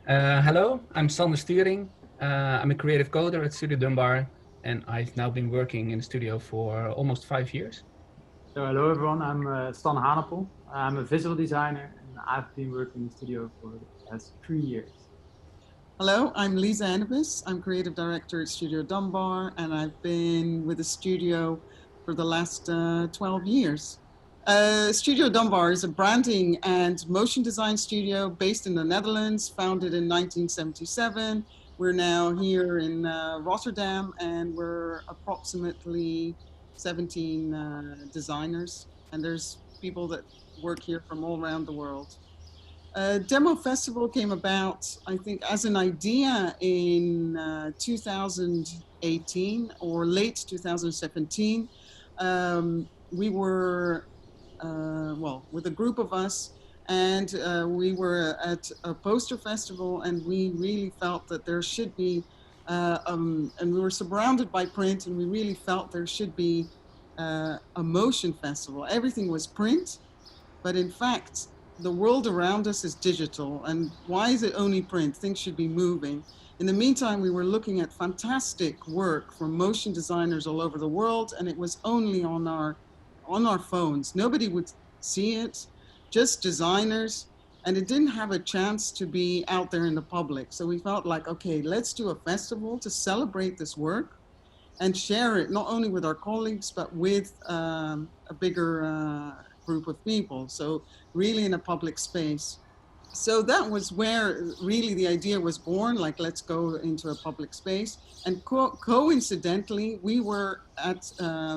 Hello, I'm Sander Sturing. I'm a creative coder at Studio Dumbar, and I've now been working in the studio for almost 5 years. So hello everyone, I'm Stan Hanepel. I'm a visual designer and I've been working in the studio for the past 3 years. Hello, I'm Lisa Annabis. I'm creative director at Studio Dumbar, and I've been with the studio for the last 12 years. Studio Dumbar is a branding and motion design studio based in the Netherlands, founded in 1977. We're now here in Rotterdam, and we're approximately 17 designers, and there's people that work here from all around the world. Demo Festival came about, I think, as an idea in 2018 or late 2017. We were, with a group of us, and we were at a poster festival, and we really felt that there should be, and we were surrounded by print, and we really felt there should be a motion festival. Everything was print, but in fact, the world around us is digital. And why is it only print? Things should be moving. In the meantime, we were looking at fantastic work from motion designers all over the world, and it was only on our phones. Nobody would see it, just designers, and it didn't have a chance to be out there in the public. So we felt like, okay, let's do a festival to celebrate this work and share it not only with our colleagues, but with a bigger group of people. So really in a public space. So that was where really the idea was born, like, let's go into a public space. And coincidentally, we were at,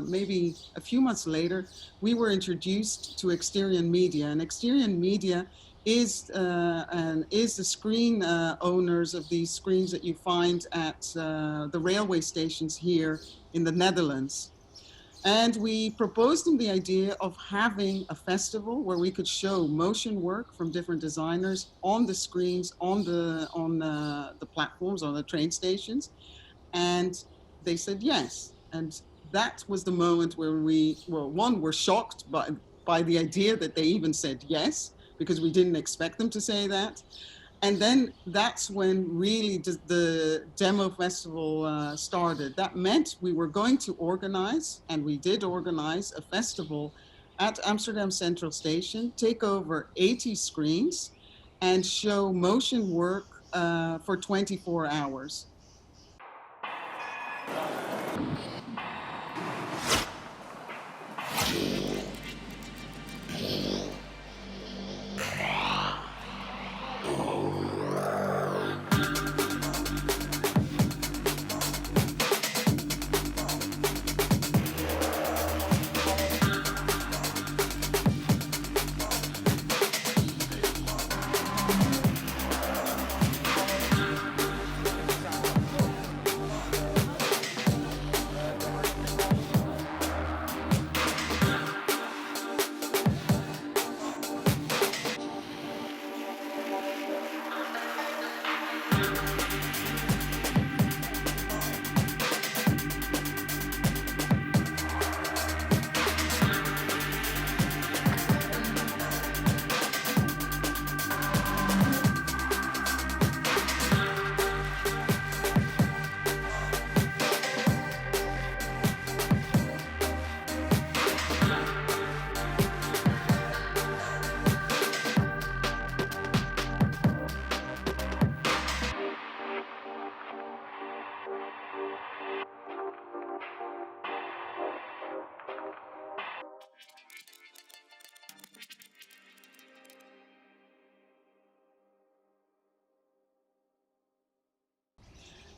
maybe a few months later, we were introduced to Exterior Media. And Exterior Media is the screen owners of these screens that you find at the railway stations here in the Netherlands. And we proposed them the idea of having a festival where we could show motion work from different designers on the screens, on the platforms, on the train stations. And they said yes. And that was the moment where we, well, one, were shocked by the idea that they even said yes, because we didn't expect them to say that. And then that's when really the demo festival started. That meant we were going to organize, and we did organize, a festival at Amsterdam Central Station, take over 80 screens, and show motion work for 24 hours.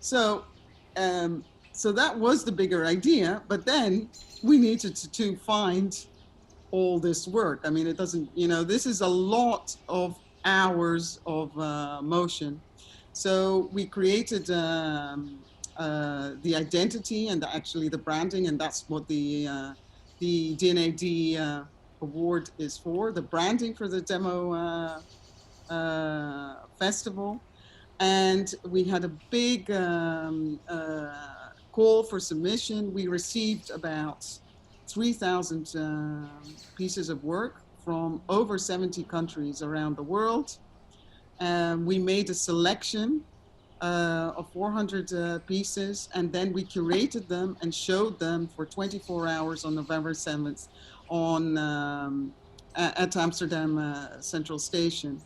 So, so that was the bigger idea, but then we needed to find all this work. I mean, it doesn't, this is a lot of hours of motion. So we created the identity and actually the branding, and that's what the D&AD award is for, the branding for the demo festival. And we had a big call for submission. We received about 3,000 pieces of work from over 70 countries around the world. We made a selection of 400 pieces, and then we curated them and showed them for 24 hours on November 7th on at Amsterdam Central Station.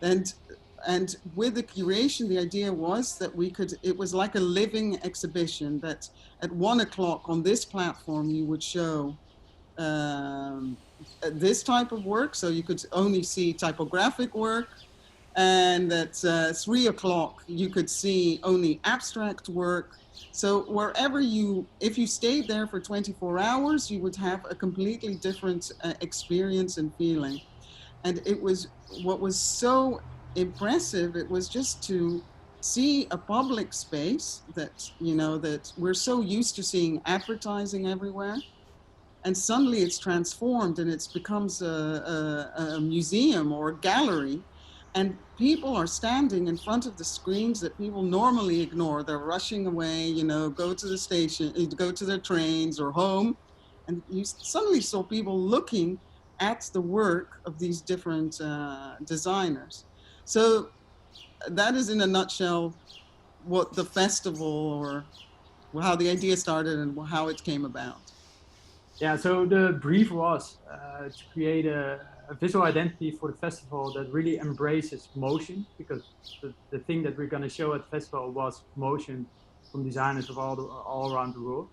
And with the curation, the idea was that it was like a living exhibition, that at 1 o'clock on this platform, you would show this type of work. So you could only see typographic work. And at 3 o'clock, you could see only abstract work. So wherever if you stayed there for 24 hours, you would have a completely different experience and feeling. And what was so impressive, it was just to see a public space that, that we're so used to seeing advertising everywhere. And suddenly it's transformed and it becomes a museum or a gallery. And people are standing in front of the screens that people normally ignore. They're rushing away, go to the station, go to their trains or home. And you suddenly saw people looking at the work of these different designers. So that is in a nutshell what the festival, or how the idea started and how it came about. Yeah, so the brief was to create a visual identity for the festival that really embraces motion, because the thing that we're going to show at the festival was motion from designers of all around the world.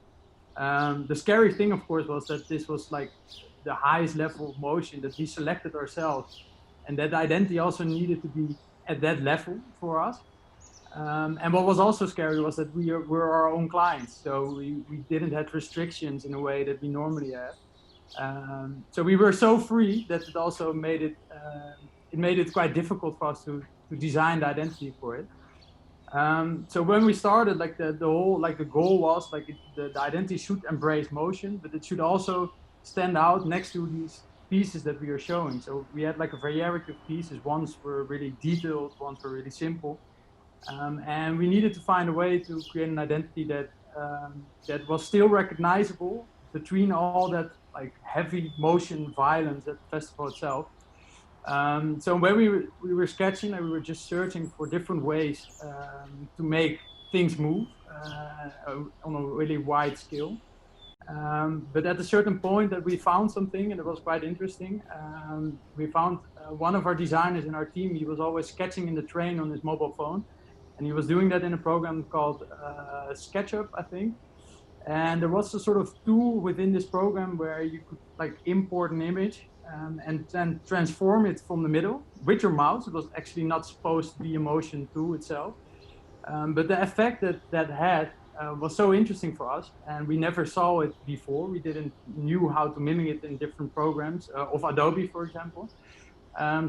The scary thing, of course, was that this was like the highest level of motion that we selected ourselves, and that identity also needed to be at that level for us. And what was also scary was that we're our own clients, so we didn't have restrictions in a way that we normally have. So we were so free that it also made it quite difficult for us to design the identity for it. So when we started, like the goal was like the identity should embrace motion, but it should also stand out next to these pieces that we are showing. So we had like a variety of pieces. Ones were really detailed, ones were really simple. And we needed to find a way to create an identity that was still recognizable between all that like heavy motion violence at the festival itself. So when we were sketching, and we were just searching for different ways to make things move on a really wide scale. But at a certain point that we found something, and it was quite interesting. We found one of our designers in our team. He was always sketching in the train on his mobile phone. And he was doing that in a program called SketchUp, I think. And there was a sort of tool within this program where you could like import an image and then transform it from the middle with your mouse. It was actually not supposed to be a motion tool itself. But the effect that had was so interesting for us, and we never saw it before. We didn't knew how to mimic it in different programs of Adobe, for example.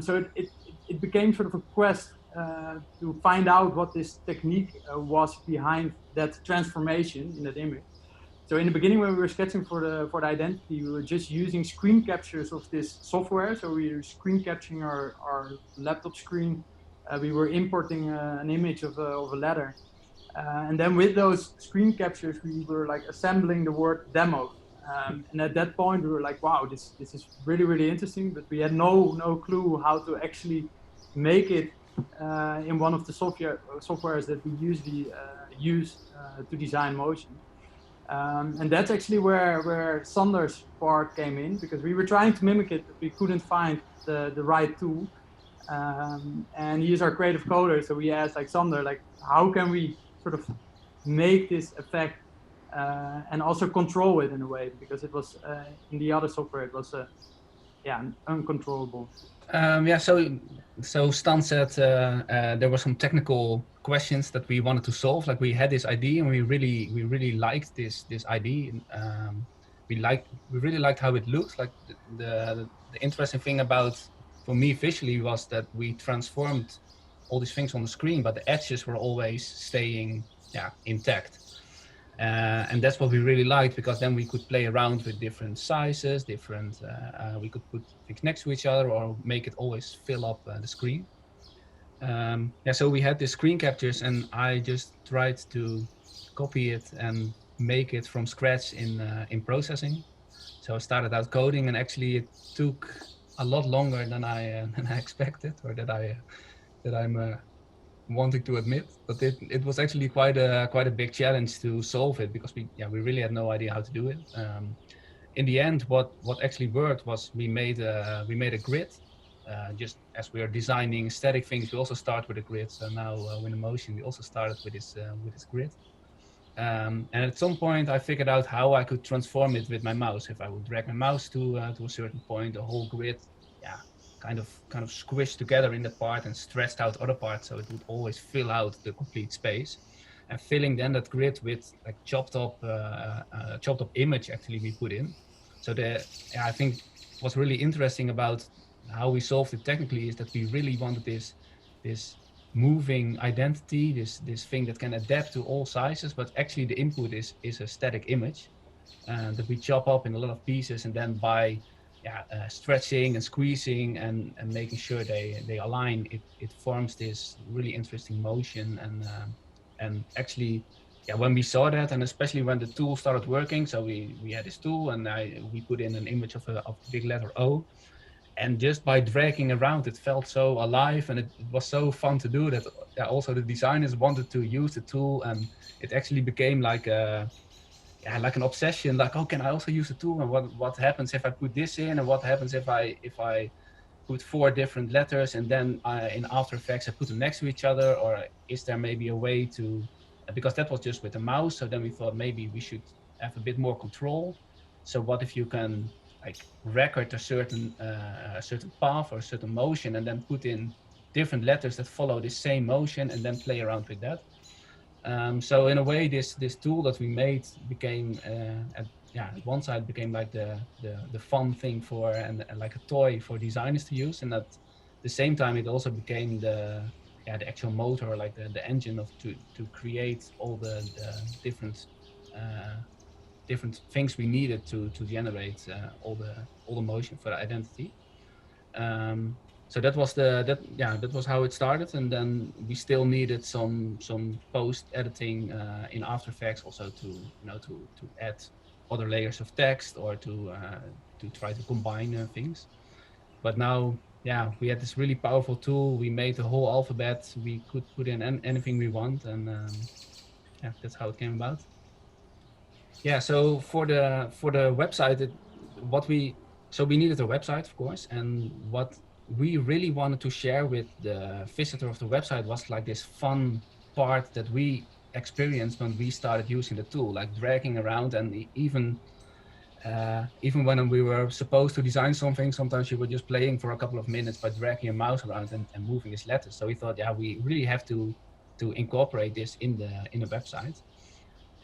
So it became sort of a quest to find out what this technique was behind that transformation in that image. So in the beginning, when we were sketching for the identity, we were just using screen captures of this software. So we were screen capturing our laptop screen. We were importing an image of a letter. And then with those screen captures, we were like assembling the word demo. And at that point, we were like, wow, this is really, really interesting. But we had no clue how to actually make it in one of the softwares that we usually use to design motion. And that's actually where Sander's part came in, because we were trying to mimic it, but we couldn't find the right tool. And he is our creative coder, so we asked like Sander, like, how can we sort of make this effect and also control it in a way, because it was in the other software it was uncontrollable. Yeah, so Stan said there were some technical questions that we wanted to solve. Like we had this idea, and we really liked this idea. We really liked how it looked. Like the interesting thing about, for me visually, was that we transformed all these things on the screen, but the edges were always staying intact. And that's what we really liked, because then we could play around with different sizes, we could put things next to each other or make it always fill up the screen. So we had the screen captures, and I just tried to copy it and make it from scratch in processing. So I started out coding, and actually it took a lot longer than I expected, or that I that I'm wanting to admit, but it was actually quite a big challenge to solve it, because we really had no idea how to do it. In the end, what actually worked was we made a grid. Just as we are designing static things, we also start with a grid. So now with Emotion, we also started with this grid. And at some point, I figured out how I could transform it with my mouse. If I would drag my mouse to a certain point, the whole grid, kind of squished together in that part and stretched out other parts, so it would always fill out the complete space. And filling then that grid with like chopped up image actually we put in. So I think what's really interesting about how we solved it technically is that we really wanted this moving identity, this thing that can adapt to all sizes, but actually the input is a static image that we chop up in a lot of pieces, and then by stretching and squeezing and making sure they align, it forms this really interesting motion. And actually, when we saw that, and especially when the tool started working, so we had this tool, and we put in an image of the big letter O, and just by dragging around, it felt so alive, and it was so fun to do that. Also the designers wanted to use the tool, and it actually became like like an obsession. Like, oh, can I also use the tool? And what happens if I put this in? And what happens if I put 4 different letters, and then in After Effects I put them next to each other? Or is there maybe a way to, because that was just with the mouse, so then we thought maybe we should have a bit more control. So what if you can like record a certain path or a certain motion, and then put in different letters that follow the same motion, and then play around with that. So in a way, this tool that we made became at one side became like the fun thing for, and like a toy for designers to use, and at the same time it also became the actual motor, like the engine of to create all the different different things we needed to generate all the motion for the identity. So that was that was how it started, and then we still needed some post editing in After Effects also to to add other layers of text, or to try to combine things. But now we had this really powerful tool. We made the whole alphabet. We could put in anything we want, and that's how it came about. So for the website, we needed a website, of course, and what we really wanted to share with the visitor of the website was like this fun part that we experienced when we started using the tool, like dragging around. And even when we were supposed to design something, sometimes you were just playing for a couple of minutes by dragging your mouse around and moving these letters. So we thought, we really have to incorporate this in the website.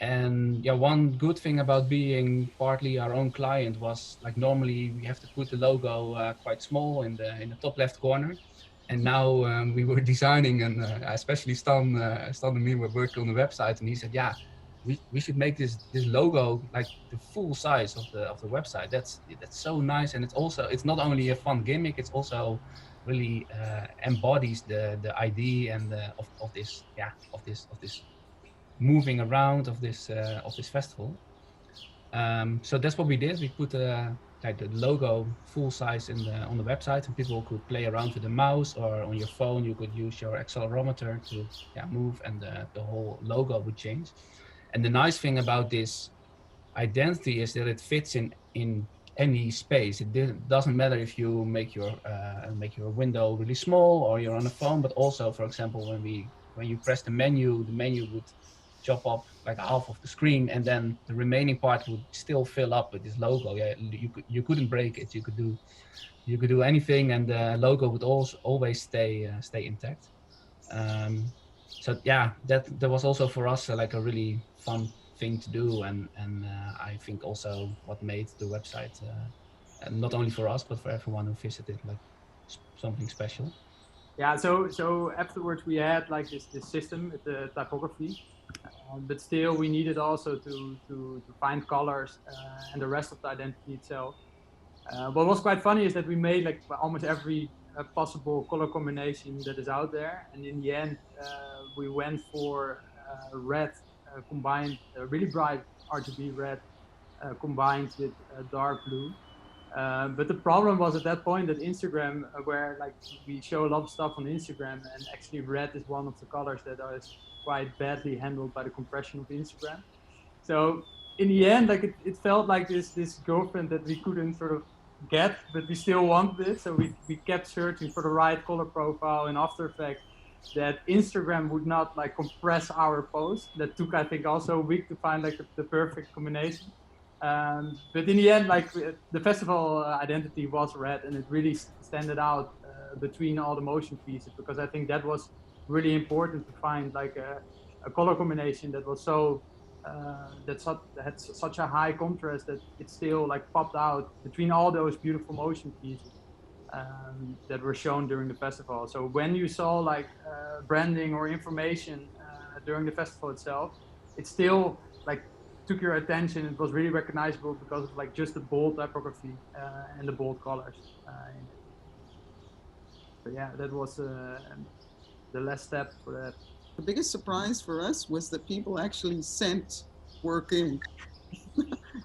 And one good thing about being partly our own client was, like, normally we have to put the logo quite small in the top left corner. And now we were designing, and especially Stan and me were working on the website, and he said, we should make this logo like the full size of the website. That's so nice, and it's not only a fun gimmick, it's also really embodies the idea and of this moving around of this festival. So that's what we did. We put like the logo full size on the website, and people could play around with the mouse, or on your phone you could use your accelerometer to move, and the whole logo would change. And the nice thing about this identity is that it fits in any space. It doesn't matter if you make your window really small, or you're on a phone, but also, for example, when you press the menu would chop up like half of the screen, and then the remaining part would still fill up with this logo. You couldn't break it. You could do anything, and the logo would always stay intact. So that was also for us like a really fun thing to do, and I think also what made the website not only for us but for everyone who visited, like something special. So afterwards we had like this system with the typography, but still we needed also to find colors and the rest of the identity itself. What was quite funny is that we made like almost every possible color combination that is out there, and in the end we went for red combined, really bright RGB red combined with dark blue. But the problem was at that point that Instagram, where like we show a lot of stuff on Instagram, and actually red is one of the colors that is quite badly handled by the compression of Instagram. So in the end, like it felt like this girlfriend that we couldn't sort of get, but we still wanted it. So we kept searching for the right color profile in After Effects that Instagram would not like compress our post. That took, I think, also a week to find like the perfect combination. But in the end, like the festival identity was red, and it really standed out between all the motion pieces, because I think that was really important to find like a color combination that was so that had such a high contrast that it still like popped out between all those beautiful motion pieces that were shown during the festival. So when you saw like branding or information during the festival itself, it still like took your attention. It was really recognizable because of like just the bold typography and the bold colors in it. So yeah, that was the last step for that. The biggest surprise for us was that people actually sent work in.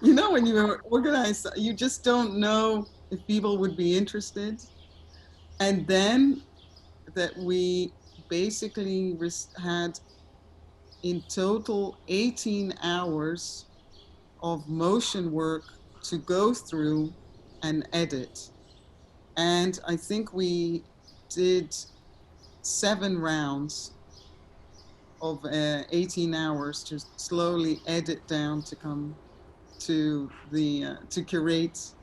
You know, when you organize, you just don't know if people would be interested. And then that we basically had in total 18 hours of motion work to go through and edit. And I think we did 7 rounds of 18 hours to slowly edit down to come to the to curate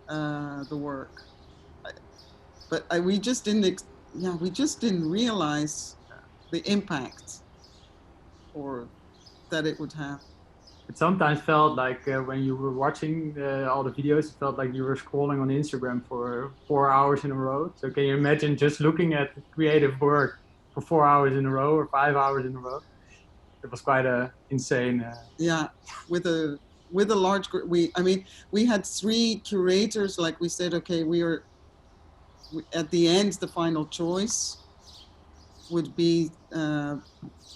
the work. But we just didn't realize the impact or that it would have. It sometimes felt like when you were watching all the videos, it felt like you were scrolling on Instagram for 4 hours in a row. So can you imagine just looking at creative work for 4 hours in a row or 5 hours in a row? It was quite a insane. Yeah, with a large group. We had 3 curators. Like we said, okay, at the end, the final choice would be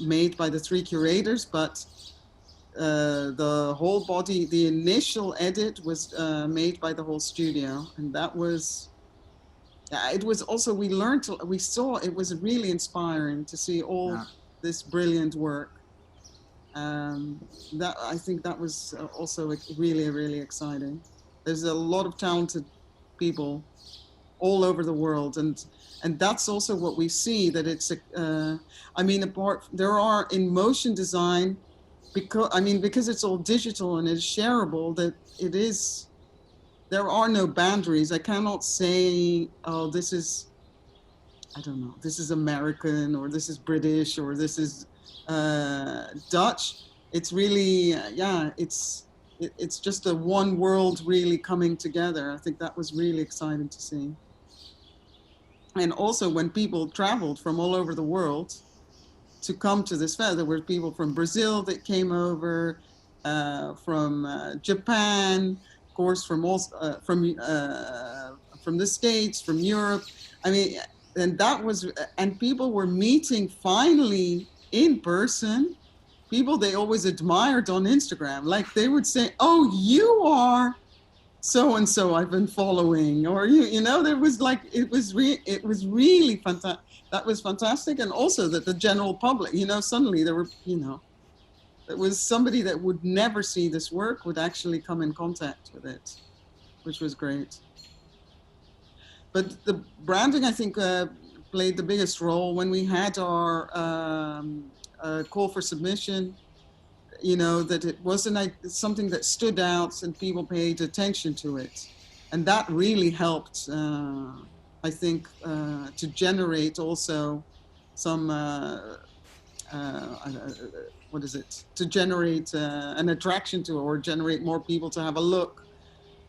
made by the 3 curators, but the whole body, the initial edit was made by the whole studio, and that was, it was also, we saw, it was really inspiring to see all this brilliant work. That, I think that was also really, really exciting. There's a lot of talented people all over the world, and that's also what we see, that it's there are in motion design, because it's all digital and it's shareable, that there are no boundaries. I cannot say, oh, this is, I don't know, this is American, or this is British, or this is Dutch. It's really, it's just a one world really coming together. I think that was really exciting to see. And also when people traveled from all over the world to come to this fair, there were people from Brazil that came over, from Japan, of course, from the States, from Europe. I mean, and people were meeting finally in person, people they always admired on Instagram. Like they would say, "Oh, you are so-and-so I've been following," or you know, there was like, it was really fantastic. That was fantastic. And also that the general public, you know, suddenly there were, you know, it was somebody that would never see this work would actually come in contact with it, which was great. But the branding, I think, played the biggest role when we had our call for submission. You know, that it wasn't something that stood out and people paid attention to it. And that really helped, I think, to generate also some, to generate an attraction to, or generate more people to have a look.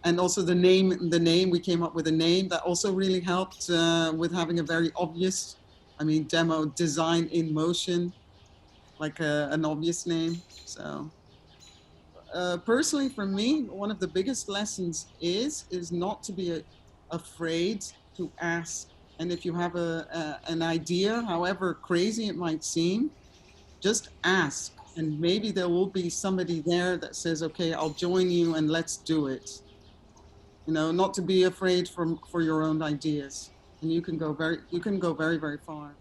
And also the name, we came up with a name that also really helped with having a very obvious, demo, design in motion, like an obvious name. So personally for me, one of the biggest lessons is not to be afraid to ask. And if you have an idea, however crazy it might seem, just ask. And maybe there will be somebody there that says, okay, I'll join you and let's do it. You know, not to be afraid for your own ideas, and you can go very very far.